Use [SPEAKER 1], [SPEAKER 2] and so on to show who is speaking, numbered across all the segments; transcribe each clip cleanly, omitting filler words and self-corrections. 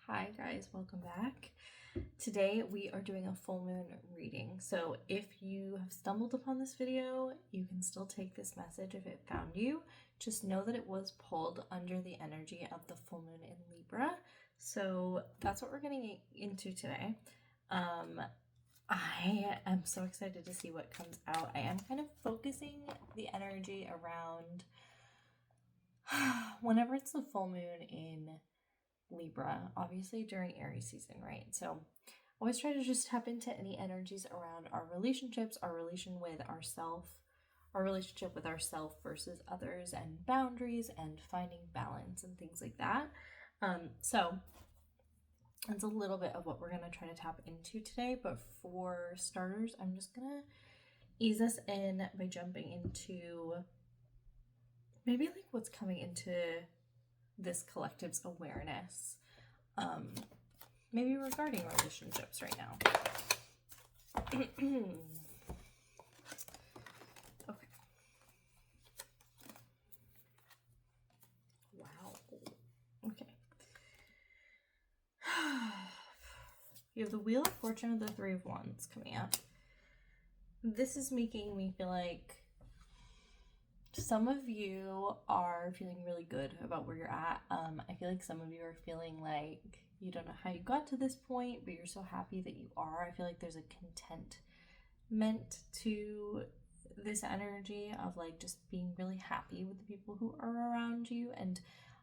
[SPEAKER 1] Hi guys, welcome back. Today we are doing a full moon reading. So if you have stumbled upon this video, you can still take this message if it found you. Just know that it was pulled under the energy of the full moon in Libra. So that's what we're getting into today. I am so excited to see what comes out. I am kind of focusing the energy around whenever it's the full moon in Libra, obviously during Aries season, right? So always try to just tap into any energies around our relationships, our relation with ourself, our relationship with ourself versus others, and boundaries and finding balance and things like that. So that's a little bit of what we're going to try to tap into today. But for starters, I'm just going to ease us in by jumping into maybe like what's coming into this collective's awareness, maybe regarding relationships right now. Okay. Wow. Okay. You have the Wheel of Fortune of the Three of Wands coming up. This is making me feel like some of you are feeling really good about where you're at. I feel like some of you are feeling like you don't know how you got to this point, but you're so happy that you are. I feel like there's a contentment to this energy of like just being really happy with the people who are around you. And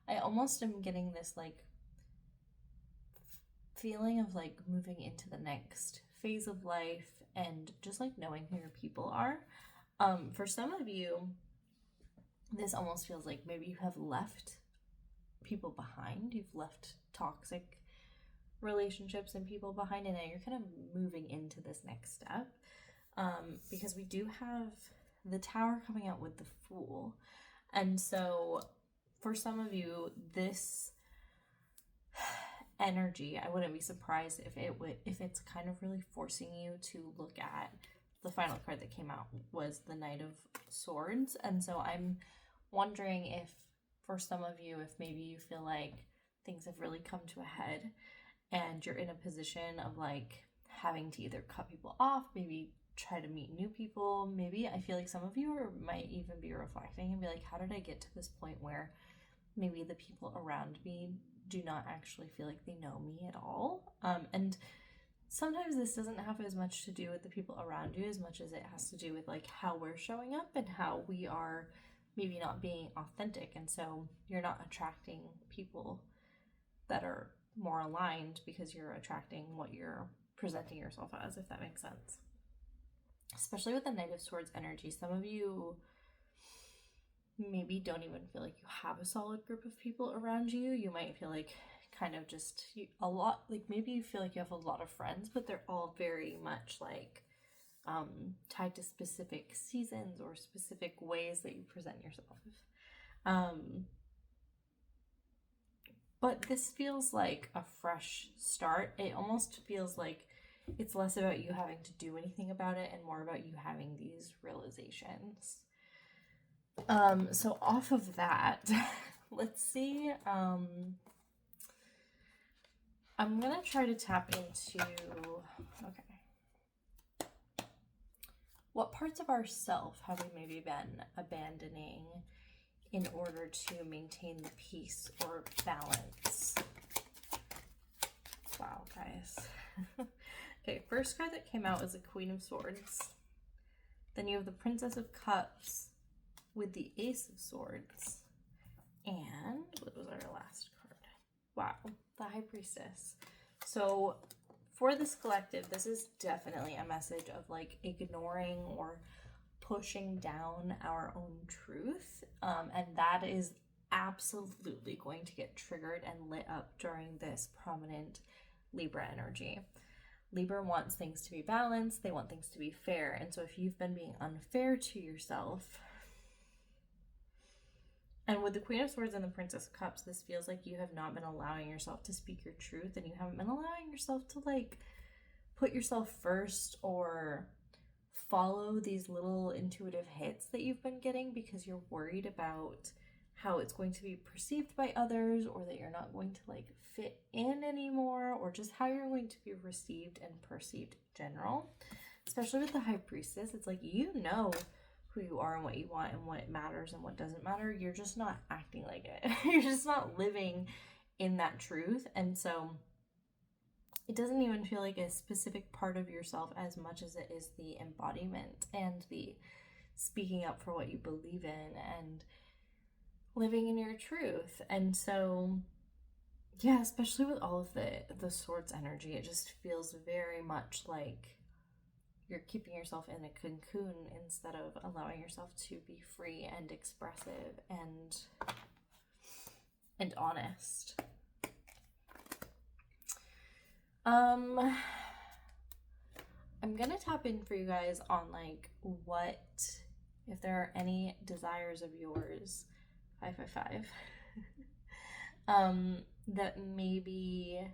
[SPEAKER 1] I almost am getting this like feeling of like moving into the next phase of life and just like knowing who your people are. For some of you, this almost feels like maybe you have left people behind. You've left toxic relationships and people behind, and now you're kind of moving into this next step. Because we do have the Tower coming out with the Fool. And so for some of you, this energy, I wouldn't be surprised if it's kind of really forcing you to look at the final card that came out was the Knight of Swords. And so I'm wondering if for some of you, if maybe you feel like things have really come to a head and you're in a position of like having to either cut people off, maybe try to meet new people. Maybe I feel like some of you might even be reflecting and be like, how did I get to this point where maybe the people around me do not actually feel like they know me at all? And sometimes this doesn't have as much to do with the people around you as much as it has to do with like how we're showing up and how we are maybe not being authentic. And so you're not attracting people that are more aligned because you're attracting what you're presenting yourself as, if that makes sense. Especially with the Knight of Swords energy, some of you maybe don't even feel like you have a solid group of people around you. You might feel like kind of just a lot, like maybe you feel like you have a lot of friends, but they're all very much like tied to specific seasons or specific ways that you present yourself. But this feels like a fresh start. It almost feels like it's less about you having to do anything about it and more about you having these realizations. So off of that, let's see. I'm gonna try to tap into, okay. What parts of ourself have we maybe been abandoning in order to maintain the peace or balance? Wow, guys. Okay, first card that came out is the Queen of Swords. Then you have the Princess of Cups with the Ace of Swords. And what was our last card? Wow, the High Priestess. So for this collective, this is definitely a message of like ignoring or pushing down our own truth. And that is absolutely going to get triggered and lit up during this prominent Libra energy. Libra wants things to be balanced. They want things to be fair. And so if you've been being unfair to yourself, and with the Queen of Swords and the Princess of Cups, this feels like you have not been allowing yourself to speak your truth, and you haven't been allowing yourself to like put yourself first or follow these little intuitive hits that you've been getting because you're worried about how it's going to be perceived by others, or that you're not going to like fit in anymore, or just how you're going to be received and perceived in general. Especially with the High Priestess, it's like, you know who you are and what you want and what matters and what doesn't matter. You're just not acting like it. You're just not living in that truth. And so it doesn't even feel like a specific part of yourself as much as it is the embodiment and the speaking up for what you believe in and living in your truth. And so, yeah, especially with all of the swords energy, it just feels very much like you're keeping yourself in a cocoon instead of allowing yourself to be free and expressive and honest. I'm gonna tap in for you guys on like what, if there are any desires of yours, 555, that maybe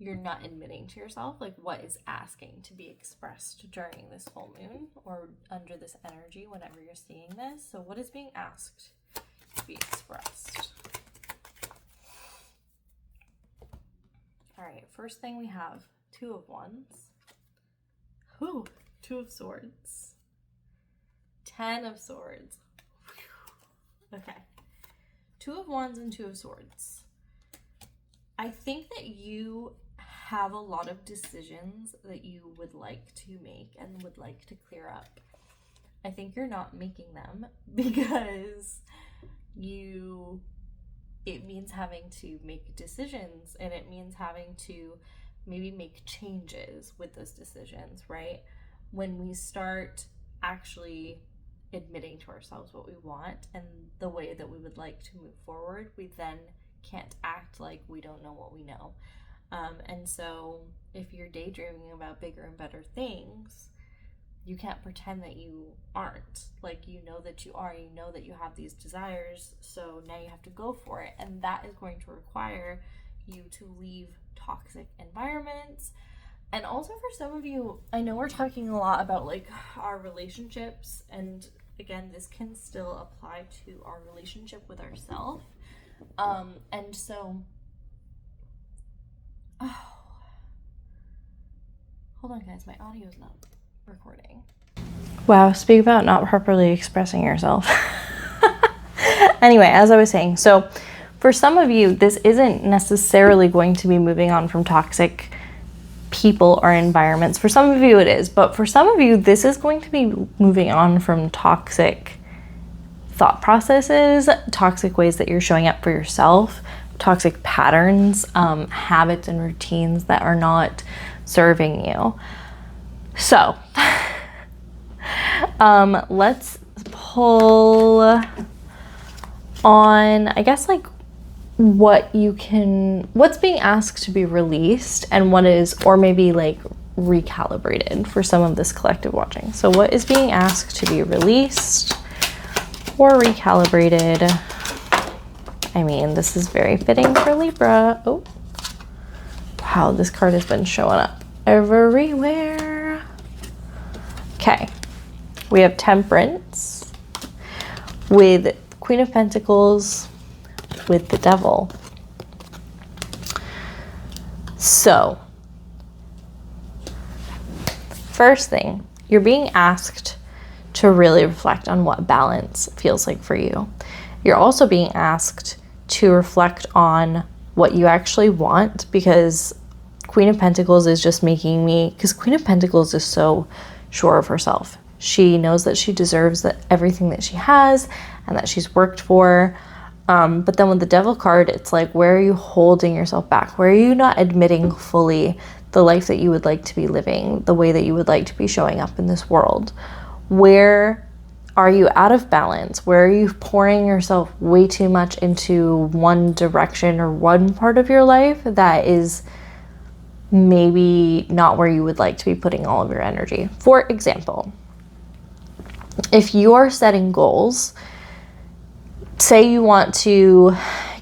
[SPEAKER 1] you're not admitting to yourself, like what is asking to be expressed during this full moon or under this energy whenever you're seeing this. So what is being asked to be expressed? All right, first thing we have 2 of Wands. Ooh, 2 of Swords. 10 of Swords. Okay. 2 of Wands and 2 of Swords. I think that you have a lot of decisions that you would like to make and would like to clear up. I think you're not making them because it means having to make decisions, and it means having to maybe make changes with those decisions, right? When we start actually admitting to ourselves what we want and the way that we would like to move forward, we then can't act like we don't know what we know. And so if you're daydreaming about bigger and better things, you can't pretend that you aren't. Like, you know that you are, you know that you have these desires, so now you have to go for it. And that is going to require you to leave toxic environments. And also for some of you, I know we're talking a lot about like our relationships, and again, this can still apply to our relationship with ourselves. And so, hold on guys, my audio is not recording. Wow, speak about not properly expressing yourself. Anyway, as I was saying, so for some of you, this isn't necessarily going to be moving on from toxic people or environments. For some of you it is, but for some of you, this is going to be moving on from toxic thought processes, toxic ways that you're showing up for yourself, toxic patterns, habits and routines that are not serving you. So let's pull on, I guess, like what's being asked to be released and what is, or maybe like recalibrated for some of this collective watching. So what is being asked to be released or recalibrated? I mean, this is very fitting for Libra. Oh, wow, this card has been showing up everywhere. Okay, we have Temperance with Queen of Pentacles with the Devil. So, first thing, you're being asked to really reflect on what balance feels like for you. You're also being asked to reflect on what you actually want, because Queen of Pentacles is just making me, because Queen of Pentacles is so sure of herself. She knows that she deserves everything that she has and that she's worked for. But then with the Devil card, it's like, where are you holding yourself back? Where are you not admitting fully the life that you would like to be living, the way that you would like to be showing up in this world? Where are you out of balance? Where are you pouring yourself way too much into one direction or one part of your life that is maybe not where you would like to be putting all of your energy? For example, if you're setting goals, say you want to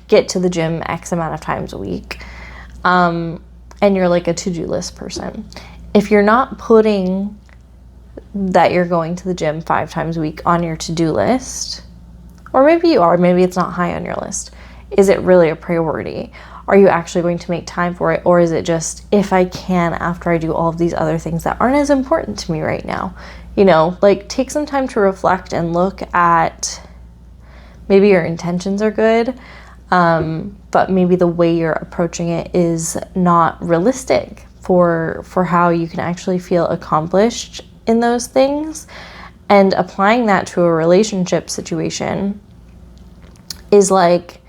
[SPEAKER 1] get to the gym X amount of times a week, and you're like a to-do list person. If you're not putting that you're going to the gym 5 times a week on your to-do list, Or maybe you are, maybe it's not high on your list. Is it really a priority? Are you actually going to make time for it? Or is it just, if I can, after I do all of these other things that aren't as important to me right now? You know, like, take some time to reflect and look at, maybe your intentions are good, but maybe the way you're approaching it is not realistic for how you can actually feel accomplished in those things. And applying that to a relationship situation is like,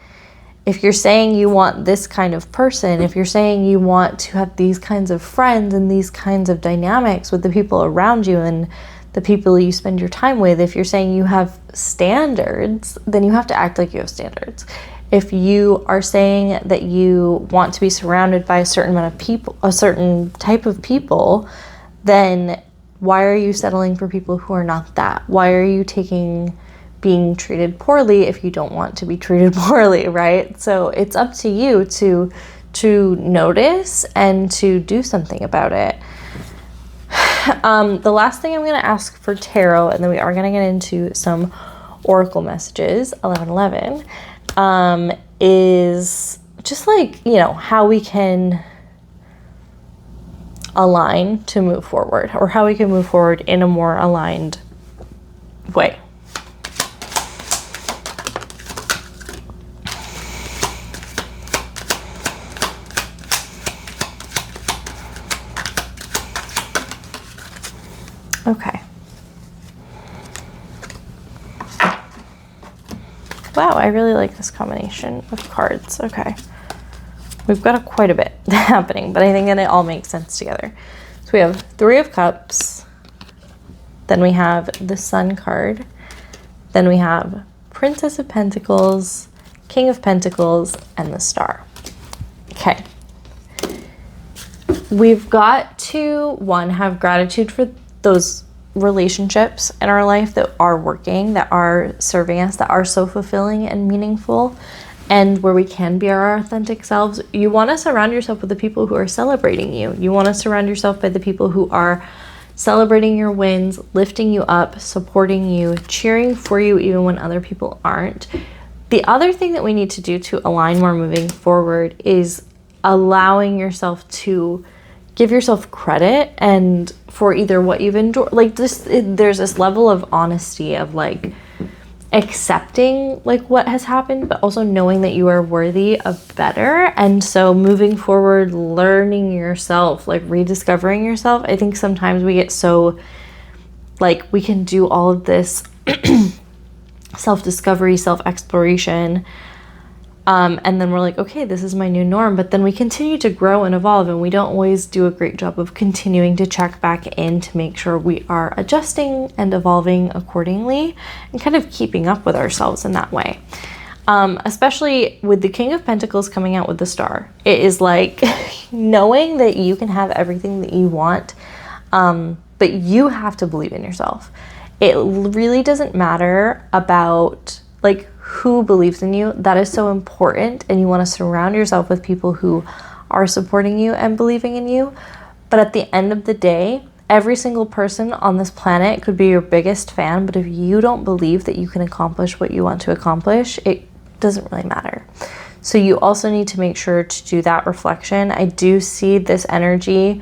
[SPEAKER 1] if you're saying you want this kind of person, if you're saying you want to have these kinds of friends and these kinds of dynamics with the people around you and the people you spend your time with, if you're saying you have standards, then you have to act like you have standards. If you are saying that you want to be surrounded by a certain amount of people, a certain type of people, then why are you settling for people who are not that? Why are you taking being treated poorly if you don't want to be treated poorly, right? So it's up to you to notice and to do something about it. The last thing I'm going to ask for tarot, and then we are going to get into some oracle messages, 1111, is just like, you know, how we can align to move forward, or how we can move forward in a more aligned way. Okay. Wow, I really like this combination of cards. Okay. We've got quite a bit happening, but I think that it all makes sense together. So we have Three of Cups, then we have the Sun card, then we have Princess of Pentacles, King of Pentacles, and the Star. Okay. We've got to, one, have gratitude for those relationships in our life that are working, that are serving us, that are so fulfilling and meaningful, and where we can be our authentic selves. You want to surround yourself with the people who are celebrating you. You want to surround yourself by the people who are celebrating your wins, lifting you up, supporting you, cheering for you even when other people aren't. The other thing that we need to do to align more moving forward is allowing yourself to give yourself credit and for either what you've endured, like this, there's this level of honesty of like accepting like what has happened, but also knowing that you are worthy of better. And so moving forward, learning yourself, like rediscovering yourself. I think sometimes we get so like we can do all of this self-discovery, self-exploration, and then we're like, okay, this is my new norm. But then we continue to grow and evolve, and we don't always do a great job of continuing to check back in to make sure we are adjusting and evolving accordingly and kind of keeping up with ourselves in that way. Especially with the King of Pentacles coming out with the Star. It is like knowing that you can have everything that you want, but you have to believe in yourself. It really doesn't matter about like who believes in you. That is so important, and you want to surround yourself with people who are supporting you and believing in you. But at the end of the day, every single person on this planet could be your biggest fan, but if you don't believe that you can accomplish what you want to accomplish, it doesn't really matter. So you also need to make sure to do that reflection. I do see this energy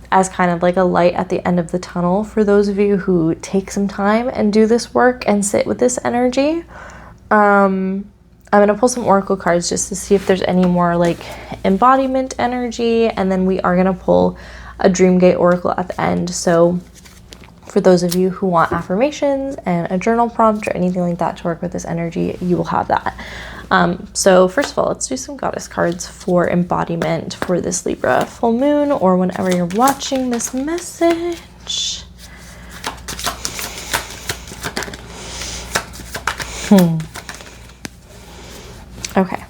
[SPEAKER 1] as kind of like a light at the end of the tunnel for those of you who take some time and do this work and sit with this energy. I'm going to pull some oracle cards just to see if there's any more like embodiment energy, and then we are going to pull a dream gate oracle at the end. So for those of you who want affirmations and a journal prompt or anything like that to work with this energy, you will have that. So first of all, let's do some goddess cards for embodiment for this Libra full moon, or whenever you're watching this message. Okay,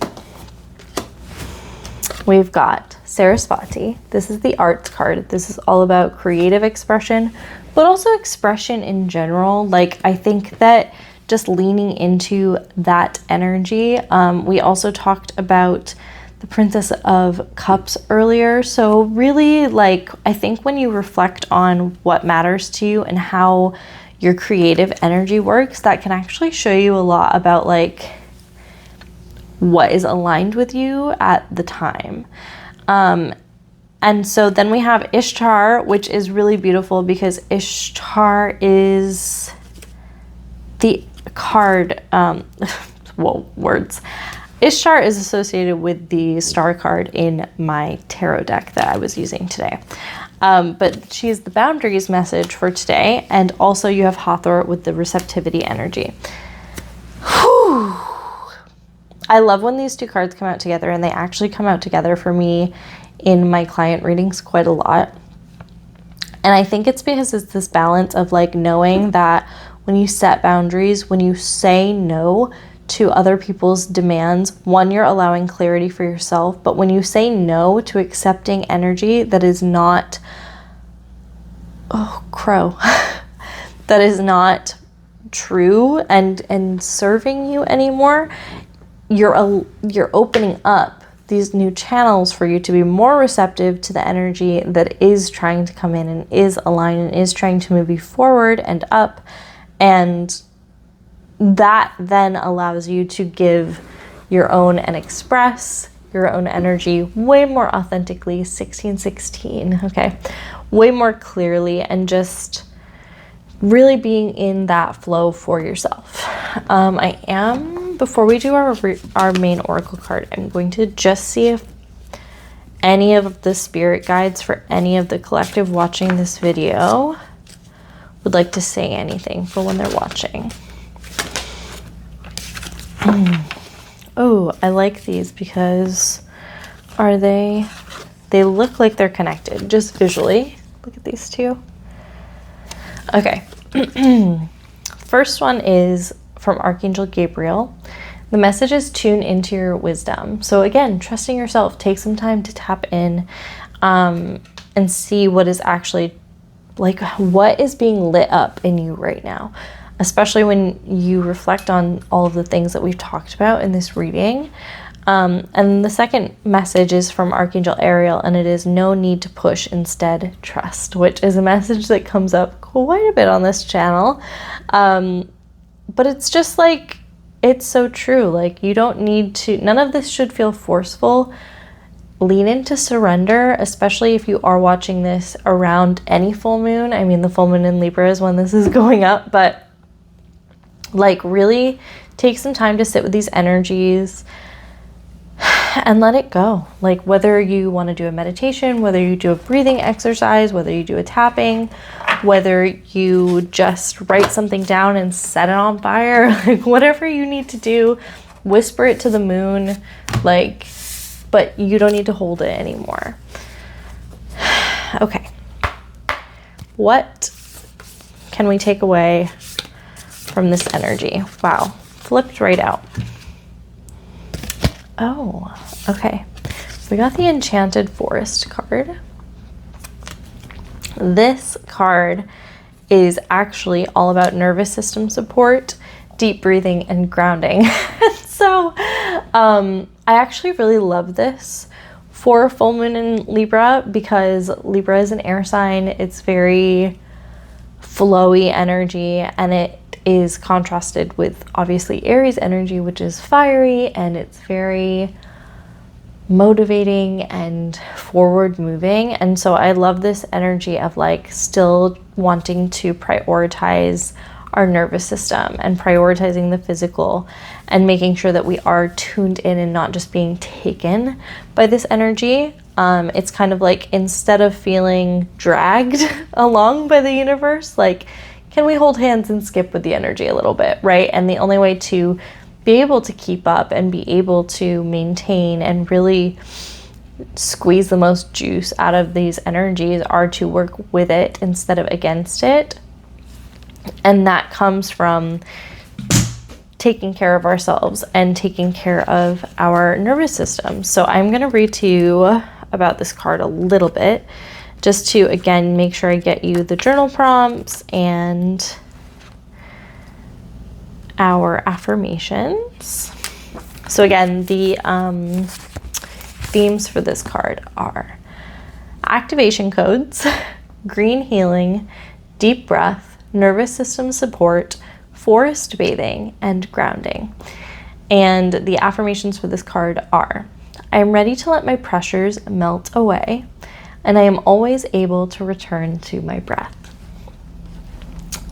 [SPEAKER 1] we've got Sarasvati. This is the arts card. This is all about creative expression, but also expression in general. Like, I think that just leaning into that energy. We also talked about the Princess of Cups earlier. So really, like, I think when you reflect on what matters to you and how your creative energy works, that can actually show you a lot about like what is aligned with you at the time. And so then we have Ishtar, which is really beautiful because Ishtar is the card, well, words. Ishtar is associated with the star card in my tarot deck that I was using today. But she is the boundaries message for today. And also you have Hathor with the receptivity energy. Whew. I love when these two cards come out together, and they actually come out together for me in my client readings quite a lot. And I think it's because it's this balance of like knowing that when you set boundaries, when you say no to other people's demands, one, you're allowing clarity for yourself, but when you say no to accepting energy that is not, that is not true and serving you anymore, you're opening up these new channels for you to be more receptive to the energy that is trying to come in and is aligned and is trying to move you forward and up. And that then allows you to give your own and express your own energy way more authentically, 1616, okay? Way more clearly, and just really being in that flow for yourself. Before we do our main oracle card, I'm going to just see if any of the spirit guides for any of the collective watching this video would like to say anything for when they're watching. Oh, I like these because they look like they're connected, just visually. Look at these two. Okay. First one is from Archangel Gabriel. The message is tune into your wisdom. So again, trusting yourself, take some time to tap in and see what is actually, like, what is being lit up in you right now, especially when you reflect on all of the things that we've talked about in this reading. And the second message is from Archangel Ariel, and it is no need to push, instead trust, which is a message that comes up quite a bit on this channel. But it's just like, it's so true. Like, you don't need to, none of this should feel forceful. Lean into surrender, especially if you are watching this around any full moon. I mean, the full moon in Libra is when this is going up, but like really take some time to sit with these energies and let it go. Like, whether you want to do a meditation, whether you do a breathing exercise, whether you do a tapping, whether you just write something down and set it on fire, like whatever you need to do, whisper it to the moon, like, but you don't need to hold it anymore. Okay. What can we take away from this energy? Wow. Flipped right out. Oh, okay. We got the Enchanted Forest card. This card is actually all about nervous system support, deep breathing, and grounding. So I actually really love this for full moon in Libra, because Libra is an air sign. It's very flowy energy, and it is contrasted with obviously Aries energy, which is fiery, and it's very motivating and forward moving. And so I love this energy of like still wanting to prioritize our nervous system and prioritizing the physical and making sure that we are tuned in and not just being taken by this energy. It's kind of like, instead of feeling dragged along by the universe, like, can we hold hands and skip with the energy a little bit, right? And the only way to be able to keep up and be able to maintain and really squeeze the most juice out of these energies are to work with it instead of against it. And that comes from taking care of ourselves and taking care of our nervous system. So I'm going to read to you about this card a little bit, just to, again, make sure I get you the journal prompts and our affirmations. So again, the themes for this card are activation codes, green healing, deep breath, nervous system support, forest bathing, and grounding. And the affirmations for this card are: I am ready to let my pressures melt away, and I am always able to return to my breath.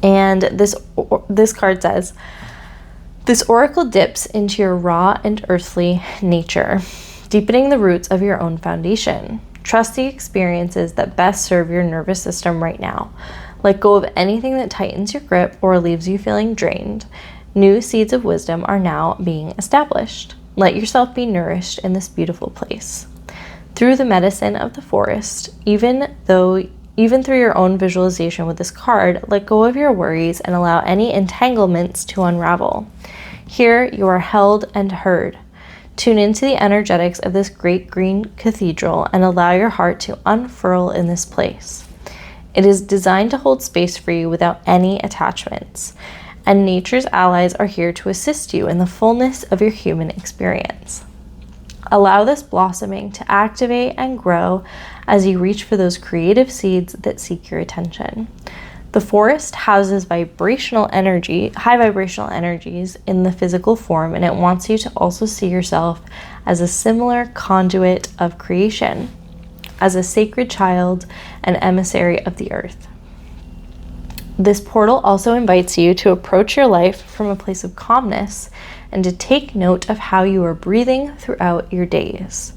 [SPEAKER 1] And this card says, this oracle dips into your raw and earthly nature, deepening the roots of your own foundation. Trust the experiences that best serve your nervous system right now. Let go of anything that tightens your grip or leaves you feeling drained. New seeds of wisdom are now being established. Let yourself be nourished in this beautiful place. Through the medicine of the forest, even through your own visualization with this card, let go of your worries and allow any entanglements to unravel. Here you are held and heard. Tune into the energetics of this great green cathedral and allow your heart to unfurl in this place. It is designed to hold space for you without any attachments, and nature's allies are here to assist you in the fullness of your human experience. Allow this blossoming to activate and grow as you reach for those creative seeds that seek your attention. The forest houses high vibrational energies in the physical form, and it wants you to also see yourself as a similar conduit of creation, as a sacred child and emissary of the earth. This portal also invites you to approach your life from a place of calmness and to take note of how you are breathing throughout your days.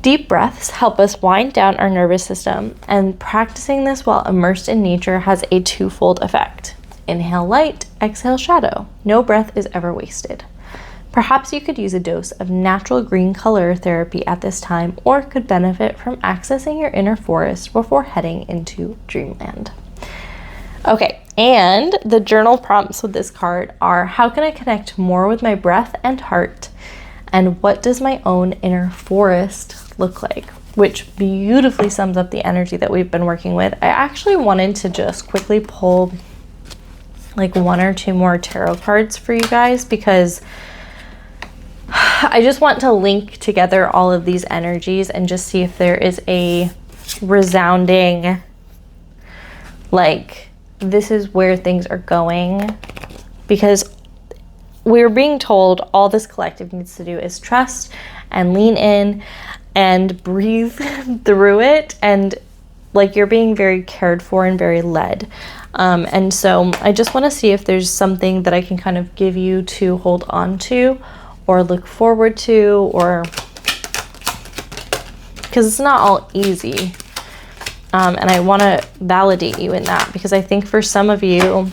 [SPEAKER 1] Deep breaths help us wind down our nervous system, and practicing this while immersed in nature has a twofold effect. Inhale light, exhale shadow. No breath is ever wasted. Perhaps you could use a dose of natural green color therapy at this time, or could benefit from accessing your inner forest before heading into dreamland. Okay, and the journal prompts with this card are: how can I connect more with my breath and heart? And what does my own inner forest look like? Which beautifully sums up the energy that we've been working with. I actually wanted to just quickly pull like one or two more tarot cards for you guys, because I just want to link together all of these energies and just see if there is a resounding, like, this is where things are going. Because we're being told all this collective needs to do is trust and lean in and breathe through it, and like you're being very cared for and very led. And so I just want to see if there's something that I can kind of give you to hold on to or look forward to, or because it's not all easy. And I want to validate you in that, because I think for some of you,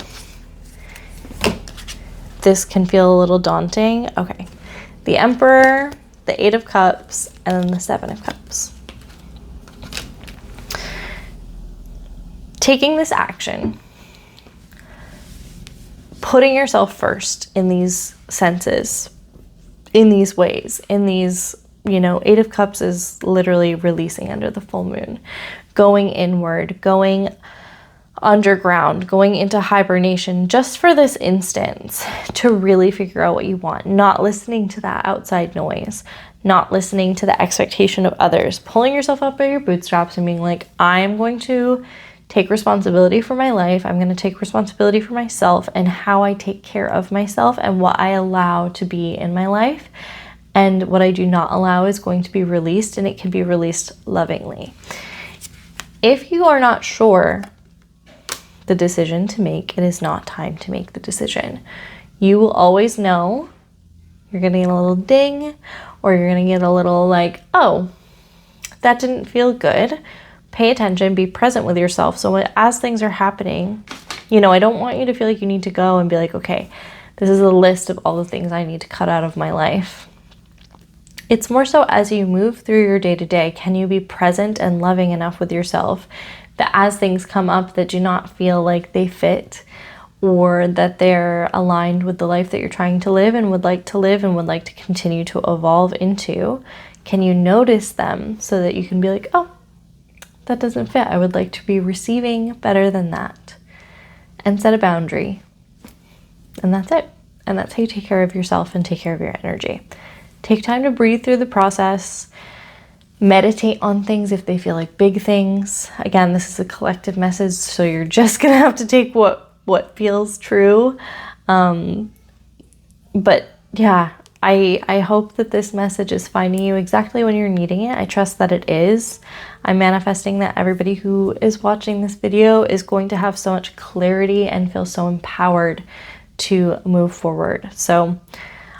[SPEAKER 1] this can feel a little daunting. Okay, the Emperor, the Eight of Cups, and then the Seven of Cups. Taking this action, putting yourself first in these senses, in these ways, in these, Eight of Cups is literally releasing under the full moon, going inward, going underground, going into hibernation just for this instance, to really figure out what you want, not listening to that outside noise, not listening to the expectation of others, pulling yourself up by your bootstraps and being like, I'm going to take responsibility for my life. I'm going to take responsibility for myself and how I take care of myself and what I allow to be in my life. And what I do not allow is going to be released, and it can be released lovingly. If you are not sure the decision to make, it is not time to make the decision. You will always know. You're going to get a little ding, or you're going to get a little like, oh, that didn't feel good. Pay attention, be present with yourself. So as things are happening, I don't want you to feel like you need to go and be like, okay, this is a list of all the things I need to cut out of my life. It's more so as you move through your day-to-day, can you be present and loving enough with yourself that as things come up that do not feel like they fit, or that they're aligned with the life that you're trying to live and would like to continue to evolve into, can you notice them so that you can be like, oh, that doesn't fit. I would like to be receiving better than that. And set a boundary. And that's it. And that's how you take care of yourself and take care of your energy. Take time to breathe through the process. Meditate on things if they feel like big things. Again, this is a collective message, so you're just going to have to take what
[SPEAKER 2] what feels true. But yeah, I hope that this message is finding you exactly when you're needing it. I trust that it is. I'm manifesting that everybody who is watching this video is going to have so much clarity and feel so empowered to move forward. So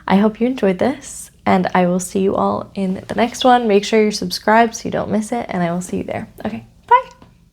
[SPEAKER 2] I hope you enjoyed this, and I will see you all in the next one. Make sure you're subscribed so you don't miss it, and I will see you there. Okay.